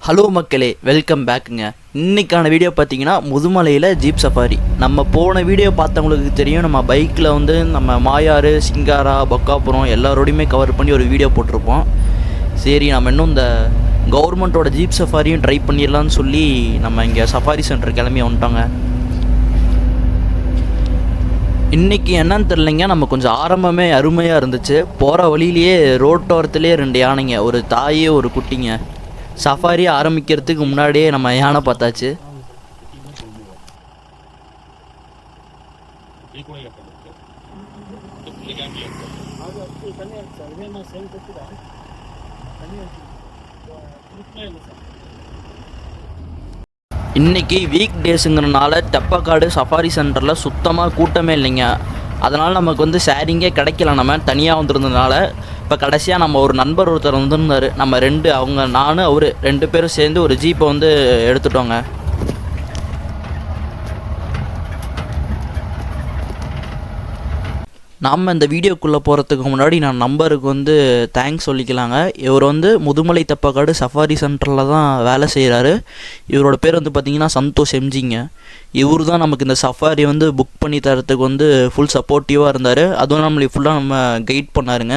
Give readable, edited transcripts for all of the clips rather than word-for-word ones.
Hello மக்களே, welcome பேக்குங்க. இன்றைக்கான video பார்த்தீங்கன்னா முதுமலையில் ஜீப் சஃபாரி. நம்ம போன வீடியோ பார்த்தவங்களுக்கு தெரியும், நம்ம பைக்கில் வந்து நம்ம மாயாறு, சிங்காரா, பக்காபுரம் எல்லாரோடையுமே கவர் பண்ணி ஒரு வீடியோ போட்டிருப்போம். சரி, நம்ம இன்னும் இந்த கவர்மெண்ட்டோட ஜீப் சஃபாரியும் ட்ரை பண்ணிடலான்னு சொல்லி நம்ம இங்கே சஃபாரி சென்டர் கிளம்பி வந்துட்டோங்க. இன்றைக்கி என்னன்னு தெரிலைங்க, நம்ம கொஞ்சம் ஆரம்பமே அருமையாக இருந்துச்சு. போகிற வழியிலேயே ரோட்டோரத்துலேயே 2 யானைங்க, ஒரு தாயே ஒரு குட்டிங்க. சஃபாரி ஆரம்பிக்கிறதுக்கு முன்னாடியே நம்ம யானை பார்த்தாச்சு. இன்றைக்கி வீக் டேஸுங்கிறனால தெப்பக்காடு சஃபாரி சென்டரில் சுத்தமாக கூட்டமே இல்லைங்க. அதனால் நமக்கு வந்து ஷேரிங்கே கிடைக்கல. நம்ம தனியாக வந்துருந்ததுனால இப்போ கடைசியாக நம்ம ஒரு நண்பர் ஒருத்தர் வந்துருந்தார். நம்ம நானும் அவர் 2 பேரும் சேர்ந்து ஒரு ஜீப்பை வந்து எடுத்துட்டோங்க. நாம் இந்த வீடியோக்குள்ளே போகிறதுக்கு முன்னாடி நான் நம்பருக்கு வந்து தேங்க்ஸ் சொல்லிக்கலாங்க. இவர் வந்து முதுமலை தெப்பக்காடு சஃபாரி சென்டரில் தான் வேலை செய்கிறாரு. இவரோட பேர் வந்து பார்த்திங்கன்னா சந்தோஷ் எம்ஜிங்க. இவர் தான் நமக்கு இந்த சஃபாரி வந்து புக் பண்ணி தரத்துக்கு வந்து ஃபுல் சப்போர்ட்டிவாக இருந்தார். அதுவும் நம்மளுக்கு ஃபுல்லாக நம்ம கைட் பண்ணாருங்க.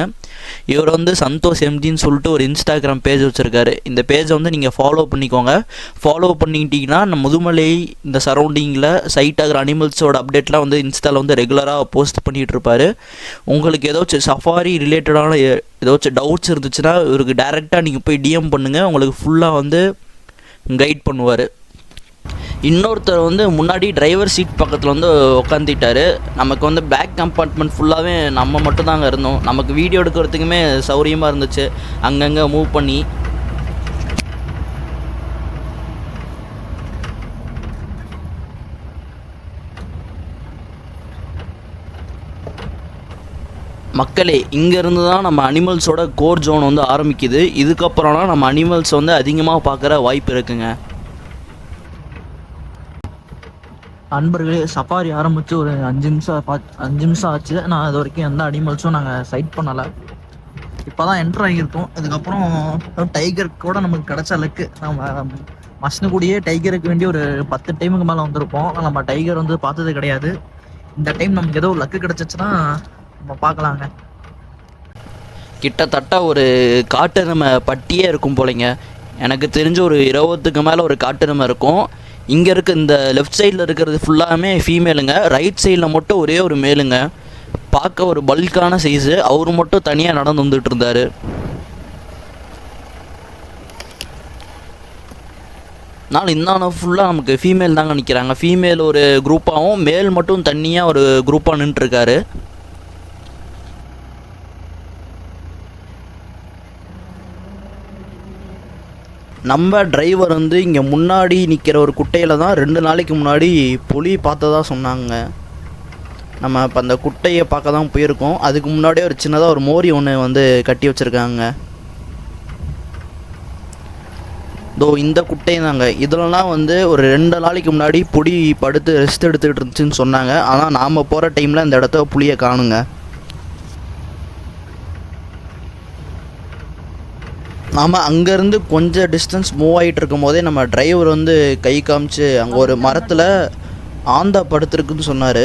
இவர் வந்து சந்தோஷ் எம்ஜின்னு சொல்லிட்டு ஒரு இன்ஸ்டாகிராம் பேஜ் வச்சுருக்காரு. இந்த பேஜை வந்து நீங்கள் ஃபாலோ பண்ணிக்கோங்க. ஃபாலோ பண்ணிக்கிட்டிங்கன்னா நம்ம முதுமலை இந்த சரௌண்டிங்கில் சைட் ஆகிற அனிமல்ஸோட அப்டேட்லாம் வந்து இன்ஸ்டாவில் வந்து ரெகுலராக போஸ்ட் பண்ணிகிட்டு இருப்பார். உங்களுக்கு ஏதாச்சும் சஃபாரி ரிலேட்டடான ஏதாச்சும் டவுட்ஸ் இருந்துச்சுன்னா இவருக்கு டைரெக்டாக நீங்கள் போய் டிஎம் பண்ணுங்கள். உங்களுக்கு ஃபுல்லாக வந்து கைட் பண்ணுவார். இன்னொருத்தர் வந்து முன்னாடி டிரைவர் சீட் பக்கத்தில் வந்து உட்காந்துட்டார். நமக்கு வந்து பேக் கம்பார்ட்மெண்ட் ஃபுல்லாகவே நம்ம மட்டும்தாங்க இருந்தோம். நமக்கு வீடியோ எடுக்கிறதுக்குமே சௌரியமாக இருந்துச்சு, அங்கங்கே மூவ் பண்ணி. மக்களே, இங்கேருந்து தான் நம்ம அனிமல்ஸோட கோர் ஜோன் வந்து ஆரம்பிக்குது. இதுக்கப்புறம்லாம் நம்ம அனிமல்ஸ் வந்து அதிகமாக பார்க்குற வாய்ப்பு இருக்குங்க. நண்பர்களே, சஃபாரி ஆரம்பித்து ஒரு 5 நிமிஷம் ஆச்சு. நான் அது வரைக்கும் எந்த அனிமல்ஸும் நாங்கள் சைட் பண்ணலை. இப்போ தான் என்ட்ரு ஆகியிருக்கோம். இதுக்கப்புறம் டைகர் கூட நமக்கு கிடைச்ச லக்கு. நம்ம மஷ்னுக்கூடியே டைகருக்கு வேண்டி ஒரு 10 டைமுக்கு மேலே வந்திருப்போம். நம்ம டைகர் வந்து பார்த்தது கிடையாது. இந்த டைம் நமக்கு ஏதோ லக்கு கிடச்சிச்சுன்னா நம்ம பார்க்கலாங்க. கிட்டத்தட்ட ஒரு காட்டெருமை பட்டியே இருக்கும் போலைங்க. எனக்கு தெரிஞ்ச ஒரு 20க்கு மேலே ஒரு காட்டெருமை இருக்கும். இங்கே இருக்க இந்த லெஃப்ட் சைடில் இருக்கிறது ஃபுல்லாமே ஃபீமேலுங்க. ரைட் சைடில் மட்டும் ஒரே ஒரு மேலுங்க. பார்க்க ஒரு பல்கான சைஸு. அவர் மட்டும் தனியாக நடந்து வந்துட்டு இருந்தார். அதனால் இந்த ஃபுல்லாக நமக்கு ஃபீமேல் தாங்க நிற்கிறாங்க. ஃபீமேல் ஒரு குரூப்பாகவும் மேல் மட்டும் தனியாக ஒரு குரூப்பாக நின்றுருக்காரு. நம்ம டிரைவர் வந்து இங்கே முன்னாடி நிற்கிற ஒரு குட்டையில் தான் 2 நாளைக்கு முன்னாடி புலி பார்த்ததா சொன்னாங்க. நம்ம இப்போ அந்த குட்டையை பார்க்க தான் போயிருக்கோம். அதுக்கு முன்னாடியே ஒரு சின்னதாக ஒரு மோரி ஒன்று வந்து கட்டி வச்சுருக்காங்க. இந்த குட்டை தாங்க. இதெல்லாம் வந்து ஒரு 2 நாளைக்கு முன்னாடி புலி படுத்து ரெஸ்ட் எடுத்துக்கிட்டு இருந்துச்சுன்னு சொன்னாங்க. ஆனால் நாம் போகிற டைமில் இந்த இடத்த புலியை காணுங்க. நாம் அங்கேருந்து கொஞ்சம் டிஸ்டன்ஸ் மூவ் ஆகிட்டு இருக்கும் போதே நம்ம டிரைவர் வந்து கை காமிச்சு அங்கே ஒரு மரத்தில் ஆந்தா படுத்துருக்குன்னு சொன்னார்.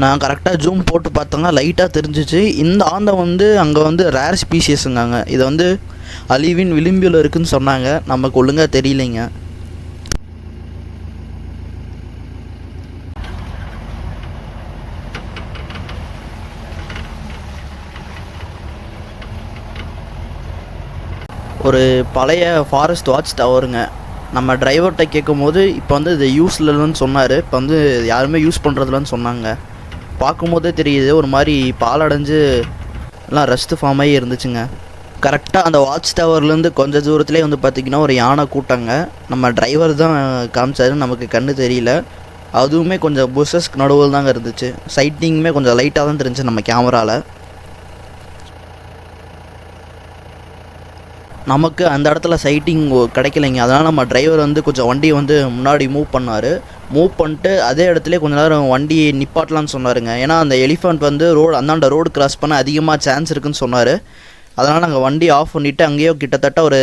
நான் கரெக்டாக ஜூம் போட்டு பார்த்தோங்க, லைட்டாக தெரிஞ்சிச்சு. இந்த ஆந்தை வந்து அங்கே வந்து ரேர் ஸ்பீஷியஸுங்க. இதை வந்து அழிவின் விளிம்பில் இருக்குதுன்னு சொன்னாங்க. நமக்கு ஒழுங்காக தெரியலைங்க. ஒரு பழைய ஃபாரஸ்ட் வாட்ச் டவருங்க. நம்ம டிரைவர்கிட்ட கேட்கும் போது இப்போ வந்து இது யூஸில் இல்லைன்னு சொன்னார். இப்போ வந்து யாருமே யூஸ் பண்ணுறதுலன்னு சொன்னாங்க. பார்க்கும்போதே தெரியுது ஒரு மாதிரி பாலடைஞ்சு எல்லாம் ரெஸ்ட்டு ஃபார்ம் ஆகி இருந்துச்சுங்க. கரெக்டாக அந்த வாட்ச் டவர்லேருந்து கொஞ்சம் தூரத்துலேயே வந்து பார்த்திங்கன்னா ஒரு யானை கூட்டாங்க. நம்ம டிரைவர் தான் காமிச்சாரு, நமக்கு கண்ணு தெரியல. அதுவுமே கொஞ்சம் புஷஸ்க்கு நடுவில் தாங்க இருந்துச்சு. சைட்டிங்குமே கொஞ்சம் லைட்டாக தான் தெரிஞ்சிச்சு நம்ம கேமராவில். நமக்கு அந்த இடத்துல சைட்டிங் கிடைக்கலைங்க. அதனால் நம்ம டிரைவர் வந்து கொஞ்சம் வண்டியை வந்து முன்னாடி மூவ் பண்ணார். மூவ் பண்ணிட்டு அதே இடத்துல கொஞ்ச நேரம் வண்டியை நிப்பாட்டலான்னு சொன்னாருங்க. ஏன்னா அந்த எலிஃபண்ட் வந்து அந்தாண்ட ரோடு கிராஸ் பண்ண அதிகமாக சான்ஸ் இருக்குதுன்னு சொன்னார். அதனால் நாங்கள் வண்டி ஆஃப் பண்ணிவிட்டு அங்கேயோ கிட்டத்தட்ட ஒரு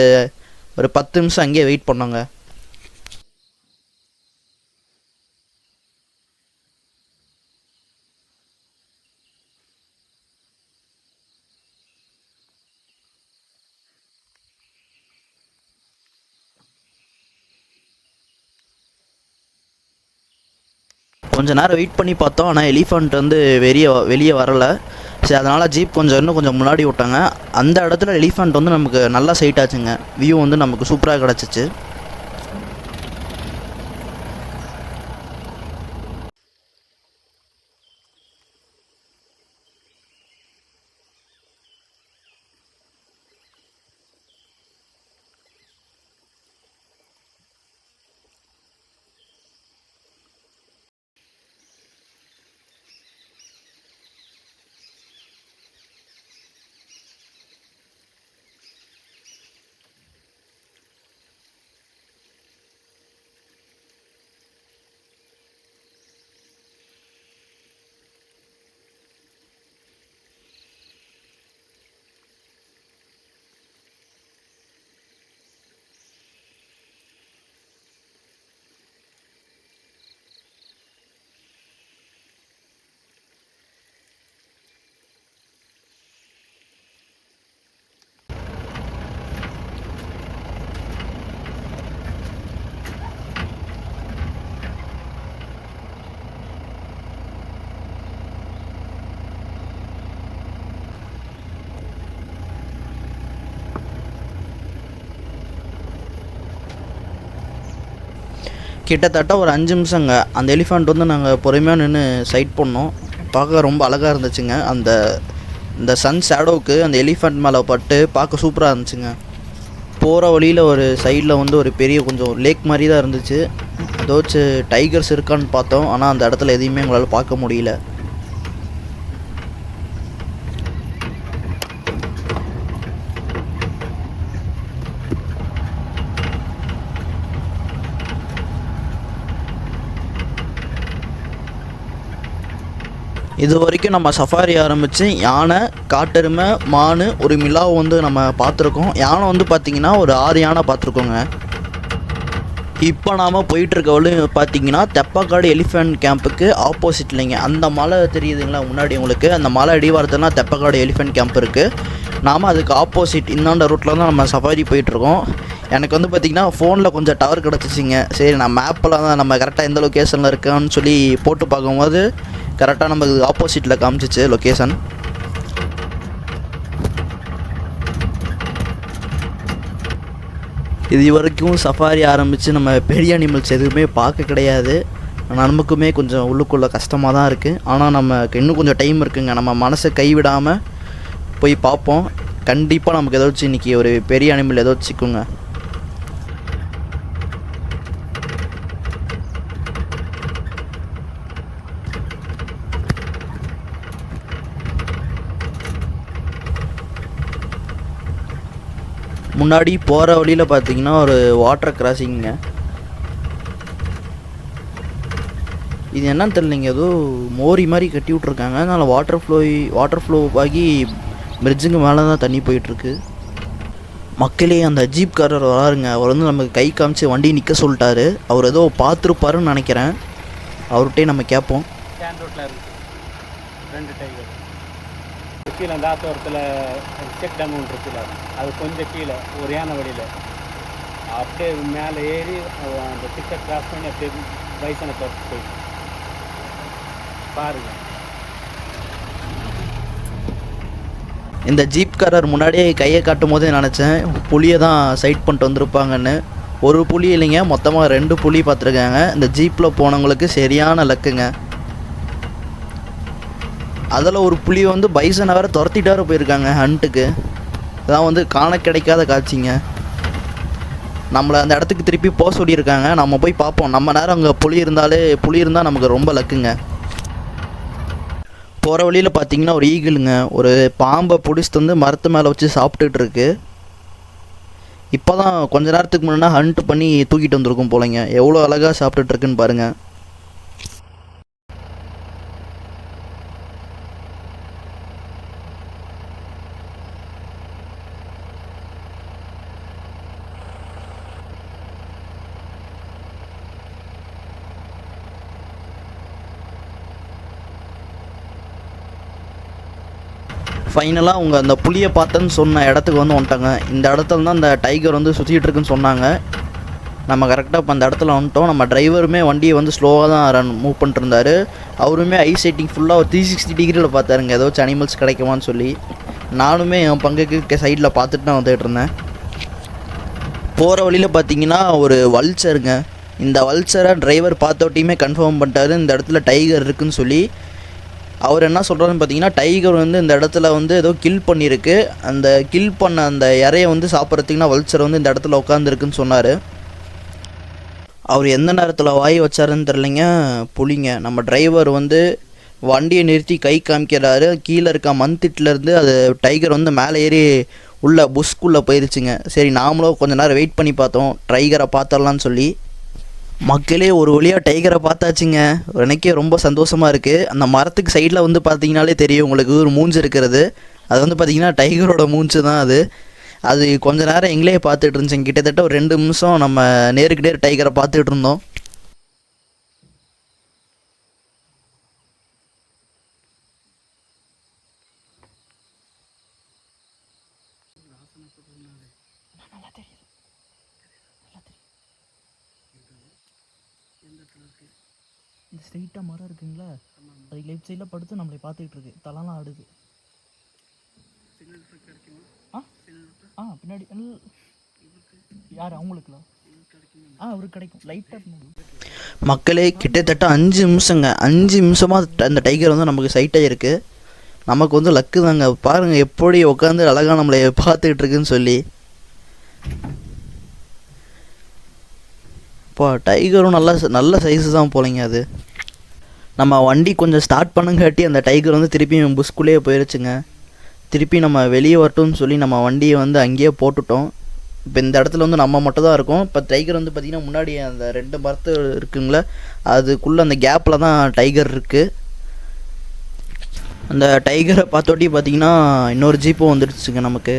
ஒரு 10 நிமிஷம் அங்கேயே வெயிட் பண்ணோங்க. கொஞ்ச நேரம் வெயிட் பண்ணி பார்த்தோம், ஆனால் எலிஃபண்ட் வந்து வெளியே வரலை. சரி, அதனால் ஜீப் இன்னும் கொஞ்சம் முன்னாடி விட்டாங்க. அந்த இடத்துல எலிஃபண்ட் வந்து நமக்கு நல்லா சைட் ஆச்சுங்க. வியூ வந்து நமக்கு சூப்பராக கிடச்சிச்சு. கிட்டத்தட்ட ஒரு 5 நிமிஷங்க அந்த எலிஃபண்ட் வந்து நாங்கள் பொறுமையாக நின்று சைட் பண்ணோம். பார்க்க ரொம்ப அழகாக இருந்துச்சுங்க. இந்த சன் ஷேடோவுக்கு அந்த எலிஃபண்ட் மேலே பட்டு பார்க்க சூப்பராக இருந்துச்சுங்க. போகிற வழியில் ஒரு சைடில் வந்து ஒரு பெரிய கொஞ்சம் லேக் மாதிரி தான் இருந்துச்சு. அதை வச்சு டைகர்ஸ் இருக்கான்னு பார்த்தோம், ஆனால் அந்த இடத்துல எதையுமே எங்களால் பார்க்க முடியல. இது வரைக்கும் நம்ம சஃபாரி ஆரம்பித்து யானை, காட்டெருமை, மான், ஒரு மிலாவை வந்து நம்ம பார்த்துருக்கோம். யானை வந்து பார்த்திங்கன்னா ஒரு 6 யானை பார்த்துருக்கோங்க. இப்போ நாம் போயிட்டுருக்க வழி பார்த்திங்கன்னா தெப்பக்காடு எலிஃபெண்ட் கேம்புக்கு ஆப்போசிட்லைங்க. அந்த மலை தெரியுதுங்களா முன்னாடி உங்களுக்கு? அந்த மலை அடிவாரத்துலனா தெப்பக்காடு எலிஃபெண்ட் கேம்ப் இருக்குது. நாம் அதுக்கு ஆப்போசிட் இந்தாண்ட ரூட்டில் தான் நம்ம சஃபாரி போயிட்டுருக்கோம். எனக்கு வந்து பார்த்திங்கன்னா ஃபோனில் கொஞ்சம் டவர் கிடச்சிச்சிங்க. சரி, நான் மேப்பில் தான் நம்ம கரெக்டாக எந்த லொக்கேஷனில் இருக்கோன்னு சொல்லி போட்டு பார்க்கும்போது கரெக்டாக நமக்கு ஆப்போசிட்டில் காமிச்சிச்சு லொக்கேஷன். இது வரைக்கும் சஃபாரி ஆரம்பித்து நம்ம பெரிய அனிமல்ஸ் எதுவுமே பார்க்க கிடையாது. நமக்குமே கொஞ்சம் உள்ளுக்குள்ளே கஷ்டமாக தான் இருக்குது. ஆனால் நமக்கு இன்னும் கொஞ்சம் டைம் இருக்குங்க. நம்ம மனசை கைவிடாமல் போய் பார்ப்போம். கண்டிப்பாக நமக்கு ஏதாச்சும் இன்றைக்கி ஒரு பெரிய அனிமல் ஏதாச்சும் சிக்குங்க. முன்னாடி போகிற வழியில் பார்த்தீங்கன்னா ஒரு வாட்டர் கிராசிங்க. இது என்னன்னு தெரியலைங்க, ஏதோ மோரி மாதிரி கட்டி விட்ருக்காங்க. அதனால் வாட்டர் ஃப்ளோ ஆகி பிரிட்ஜுக்கு மேலே தான் தண்ணி போயிட்டுருக்கு. மக்களே, அந்த ஜீப்காரர் வராருங்க. அவர் வந்து நமக்கு கை காமிச்சு வண்டி நிற்க சொல்லிட்டாரு. அவர் ஏதோ பார்த்துருப்பாருன்னு நினைக்கிறேன். அவர்கிட்டே நம்ம கேட்போம். கீழே அந்த ஆத்தோரத்தில் செக் டேம் ஒன்று இருக்குல்ல, அது கொஞ்சம் கீழே ஒரு யானை வழியில் அப்படியே மேலே ஏறி அந்த டிக்கெட் கிராஸ் பண்ணி அப்படியே பைசனை பார்த்து போய் பாருங்கள். இந்த ஜீப்காரர் முன்னாடியே கையை காட்டும் போதே நினச்சேன் புலியை தான் சைட் பண்ணிட்டு வந்திருப்பாங்கன்னு. ஒரு புலி இல்லைங்க, மொத்தமாக 2 புலி பார்த்துருக்காங்க. இந்த ஜீப்பில் போனவங்களுக்கு சரியான லக்குங்க. அதில் ஒரு புலி வந்து பைசனை வேறு துரத்திட்டார போயிருக்காங்க ஹண்ட்டுக்கு. இதான் வந்து காண கிடைக்காத காட்சிங்க. நம்மளை அந்த இடத்துக்கு திருப்பி போக சொல்லியிருக்காங்க. நம்ம போய் பார்ப்போம். நம்ம நேரம் அங்கே புலி இருந்தால் நமக்கு ரொம்ப லக்குங்க. போகிற வழியில் பார்த்தீங்கன்னா ஒரு ஈகிளுங்க ஒரு பாம்பை பிடிச்சிட்டு வந்து மரத்து மேலே வச்சு சாப்பிட்டுட்டு இருக்கு. இப்போ தான் கொஞ்ச நேரத்துக்கு முன்னாடி ஹண்ட் பண்ணி தூக்கிட்டு வந்திருக்கும் போலங்க. எவ்வளோ அழகாக சாப்பிட்டுட்டு இருக்குன்னு பாருங்கள். ஃபைனலாக அவங்க அந்த புளியை பார்த்தேன்னு சொன்ன இடத்துக்கு வந்து வந்துட்டாங்க. இந்த இடத்துல தான் அந்த டைகர் வந்து சுற்றிட்டு இருக்குன்னு சொன்னாங்க. நம்ம கரெக்டாக இப்போ அந்த இடத்துல வந்துட்டோம். நம்ம டிரைவருமே வண்டியை வந்து ஸ்லோவாக தான் மூவ் பண்ணிட்டு இருந்தார். அவருமே ஐ செட்டிங் ஃபுல்லாக ஒரு 360 டிகிரியில் பார்த்தாருங்க, ஏதாச்சும் அனிமல்ஸ் கிடைக்குமான்னு சொல்லி. நானுமே என் பங்குக்கு சைடில் பார்த்துட்டு நான் வந்துட்டு இருந்தேன். போகிற வழியில் பார்த்தீங்கன்னா ஒரு வல்ச்சருங்க. இந்த வல்ச்சரை டிரைவர் பார்த்தோட்டையுமே கன்ஃபார்ம் பண்ணிட்டாரு இந்த இடத்துல டைகர் இருக்குதுன்னு சொல்லி. அவர் என்ன சொல்கிறாருன்னு பார்த்தீங்கன்னா, டைகர் வந்து இந்த இடத்துல வந்து ஏதோ கில் பண்ணியிருக்கு. அந்த கில் பண்ண அந்த இறையை வந்து சாப்பிட்றதுக்குன்னா வல்ச்சர் வந்து இந்த இடத்துல உட்காந்துருக்குன்னு சொன்னார். அவர் எந்த நேரத்தில் வாய் வச்சாருன்னு தெரிலிங்க. புலிங்க. நம்ம டிரைவர் வந்து வண்டியை நிறுத்தி கை காமிக்கிறாரு. கீழே இருக்க மண்திட்டிலேருந்து அது டைகர் வந்து மேலே ஏறி உள்ள புஷ்குள்ளே போயிருச்சுங்க. சரி, நாமளும் கொஞ்சம் நேரம் வெயிட் பண்ணி பார்த்தோம் டைகரை பார்த்துடலான்னு சொல்லி. மக்களே ஒரு வழியாக டைகரை பார்த்தாச்சுங்க. எனக்கே ரொம்ப சந்தோஷமாக இருக்குது. அந்த மரத்துக்கு சைடில் வந்து பார்த்தீங்கனாலே தெரியும் உங்களுக்கு ஒரு மூஞ்சு இருக்கிறது. அது வந்து பார்த்திங்கன்னா டைகரோட மூஞ்சு தான் அது. அது கொஞ்ச நேரம் எங்களே பார்த்துட்டு இருந்துச்சுங்க. கிட்டத்தட்ட ஒரு 2 நிமிஷம் நம்ம நேருக்கு நேர் டைகரை பார்த்துட்டு இருந்தோம். இந்த ஸ்ட்ரெயிட்டாக மரம் இருக்குங்களா, அது லெஃப்ட் சைடில் படுத்து நம்மளை பார்த்துக்கிட்டு இருக்கு. தலைலாம் ஆடுது. பின்னாடி யார் அவங்களுக்குலாம் அவருக்கு கிடைக்கும் லைட்டாக. மக்களே கிட்டத்தட்ட 5 நிமிஷங்க. 5 நிமிஷமாக அந்த டைகர் வந்து நமக்கு சைட்டாக இருக்குது. நமக்கு வந்து லக்கு தாங்க. பாருங்கள் எப்படி உட்காந்து அழகாக நம்மளை பார்த்துக்கிட்டு இருக்குன்னு சொல்லி. இப்போ டைகரும் நல்ல சைஸு தான் போலைங்க. அது நம்ம வண்டி கொஞ்சம் ஸ்டார்ட் பண்ணுங்காட்டி அந்த டைகர் வந்து திருப்பியும் புஷ்குள்ளேயே போயிருச்சுங்க. திருப்பி நம்ம வெளியே வரட்டும்னு சொல்லி நம்ம வண்டியை வந்து அங்கேயே போட்டுட்டோம். இப்போ இந்த இடத்துல வந்து நம்ம மட்டும் தான் இருக்கோம். இப்போ டைகர் வந்து பார்த்திங்கன்னா முன்னாடி அந்த 2 மரத்து இருக்குங்களா, அதுக்குள்ளே அந்த கேப்பில் தான் டைகர் இருக்குது. அந்த டைகரை பார்த்தோட்டி பார்த்திங்கன்னா இன்னொரு ஜீப்பும் வந்துடுச்சுங்க நமக்கு.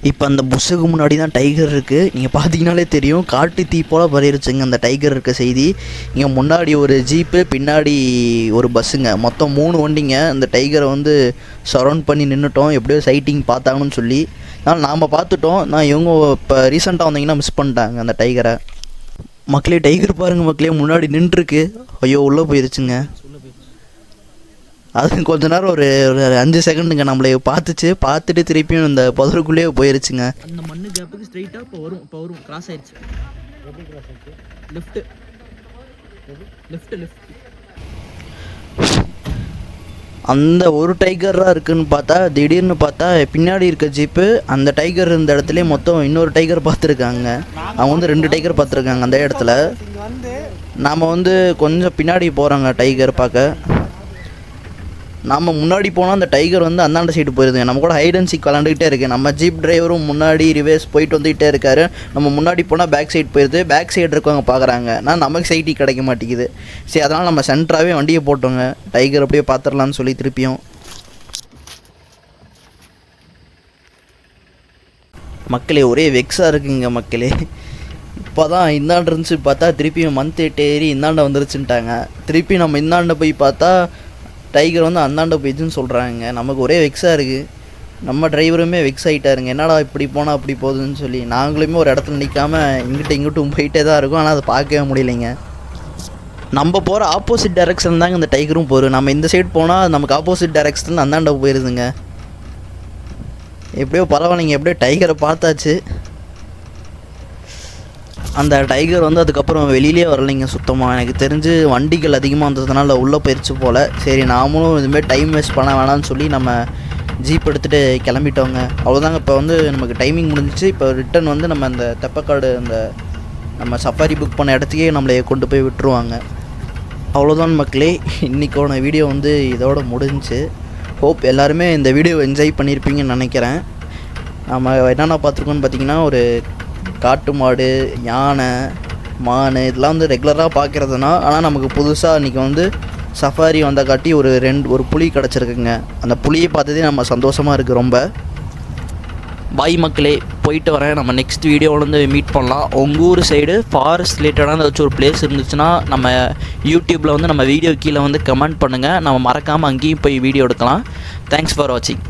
இப்போ அந்த புஷ்ஷுக்கு முன்னாடி தான் டைகர் இருக்குது. நீங்கள் பார்த்தீங்கனாலே தெரியும், காட்டு தீ போல் பறிருச்சுங்க அந்த டைகர் இருக்க செய்தி. இங்கே முன்னாடி ஒரு ஜீப்பு, பின்னாடி ஒரு பஸ்ஸுங்க, மொத்தம் 3 வண்டிங்க. அந்த டைகரை வந்து சரௌண்ட் பண்ணி நின்றுட்டோம், எப்படியோ சைட்டிங் பார்த்தாங்கன்னு சொல்லி. அதனால் நாம் பார்த்துட்டோம். இவங்க இப்போ ரீசெண்டாக வந்தீங்கன்னா மிஸ் பண்ணிட்டாங்க அந்த டைகரை. மக்களே டைகர் பாருங்கள் மக்களே, முன்னாடி நின்றுருக்கு. ஐயோ உள்ளே போயிருச்சுங்க. அது கொஞ்ச நேரம் ஒரு 5 செகண்டுங்க நம்மளை பார்த்துட்டு திருப்பியும் இந்த புதருக்குள்ளேயே போயிருச்சுங்க. அந்த மண்ணு கேப்புக்கு ஸ்ட்ரைட்டாக இப்போ வரும் கிராஸ் ஆயிடுச்சு. எப்படி கிராஸ் ஆச்சு? லெஃப்ட் அந்த ஒரு டைகராக இருக்குதுன்னு பார்த்தா, திடீர்னு பார்த்தா பின்னாடி இருக்க ஜீப்பு அந்த டைகர் இருந்த இடத்துலேயே மொத்தம் இன்னொரு டைகர் பார்த்துருக்காங்க. அவங்க வந்து 2 டைகர் பார்த்துருக்காங்க அந்த இடத்துல. நாம் வந்து கொஞ்சம் பின்னாடி போகிறாங்க டைகர் பார்க்க. நம்ம முன்னாடி போனால் அந்த டைகர் வந்து அந்தாண்ட சைடு போயிருதுங்க. நம்ம கூட ஹைட் அண்ட் சீக் விளாண்டுக்கிட்டே இருக்குது. நம்ம ஜீப் டிரைவரும் முன்னாடி ரிவேர்ஸ் போயிட்டு வந்துகிட்டே இருக்காரு. நம்ம முன்னாடி போனால் பேக் சைடு போயிடுது. பேக் சைடு இருக்கவங்க பார்க்குறாங்க, ஆனால் நமக்கு சைட்டி கிடைக்க மாட்டேங்குது. சரி, அதனால் நம்ம சென்டராகவே வண்டியை போட்டோங்க, டைகர் அப்படியே பார்த்துடலான்னு சொல்லி. திருப்பியும் மக்களே ஒரே வெக்ஸாக இருக்குங்க மக்களே. இப்போ தான் இந்தாண்ட இருந்துச்சு பார்த்தா திருப்பியும் மந்த் ஏறி இந்தாண்ட வந்துருச்சுட்டாங்க. திருப்பி நம்ம இந்தாண்ட போய் பார்த்தா டைகர் வந்து அந்தாண்ட போயிடுச்சுன்னு சொல்கிறாங்க. நமக்கு ஒரே வெக்ஸாக இருக்குது. நம்ம டிரைவருமே வெக்ஸ் ஆகிட்டாருங்க. என்னடா இப்படி போனால் அப்படி போகுதுன்னு சொல்லி. நாங்களுமே ஒரு இடத்துல நிற்காமல் இங்கிட்டும் போயிட்டே தான் இருக்கும். ஆனால் அதை பார்க்கவே முடியலைங்க. நம்ம போகிற ஆப்போசிட் டைரெக்ஷன் தாங்க இந்த டைகரும் போகும். நம்ம இந்த சைடு போனால் நமக்கு ஆப்போசிட் டைரெக்ஷனில் அந்தாண்ட போயிடுதுங்க. எப்படியோ பரவாயில்லைங்க, எப்படியோ டைகரை பார்த்தாச்சு. அந்த டைகர் வந்து அதுக்கப்புறம் வெளியிலே வரலைங்க சுத்தமாக. எனக்கு தெரிஞ்சு வண்டிகள் அதிகமாக வந்ததுனால உள்ளே போயிடுச்சு போல். சரி, நாமளும் இதுமாரி டைம் வேஸ்ட் பண்ண வேணாம்னு சொல்லி நம்ம ஜீப் எடுத்துகிட்டு கிளம்பிட்டோங்க. அவ்வளோதாங்க. இப்போ வந்து நமக்கு டைமிங் முடிஞ்சிச்சு. இப்போ ரிட்டன் வந்து நம்ம அந்த தெப்பக்காடு அந்த நம்ம சஃபாரி புக் பண்ண இடத்துக்கே நம்மளை கொண்டு போய் விட்டுருவாங்க. அவ்வளோதான் மக்களே, இன்றைக்கான வீடியோ வந்து இதோட முடிஞ்சிச்சு. ஹோப் எல்லாருமே இந்த வீடியோ என்ஜாய் பண்ணியிருப்பீங்கன்னு நினைக்கிறேன். நம்ம என்னென்ன பார்த்துருக்கோன்னு பார்த்திங்கன்னா, ஒரு காட்டு மாடு, யானை, மான் இதெல்லாம் வந்து ரெகுலராக பார்க்குறதுனா. ஆனால் நமக்கு புதுசாக இன்றைக்கி வந்து சஃபாரி வந்த காட்டி ஒரு புலி கிடச்சிருக்குங்க. அந்த புலியை பார்த்ததே நம்ம சந்தோஷமாக இருக்குது ரொம்ப. பாய் மக்களே, போயிட்டு வரேன். நம்ம நெக்ஸ்ட் வீடியோவில் வந்து மீட் பண்ணலாம். உங்கள் ஊர் சைடு ஃபாரஸ்ட் ரிலேட்டடான ஏதாச்சும் ஒரு பிளேஸ் இருந்துச்சுன்னா நம்ம யூடியூப்பில் வந்து நம்ம வீடியோ கீழே வந்து கமெண்ட் பண்ணுங்கள். நம்ம மறக்காமல் அங்கேயும் போய் வீடியோ எடுக்கலாம். தேங்க்ஸ் ஃபார் வாட்சிங்.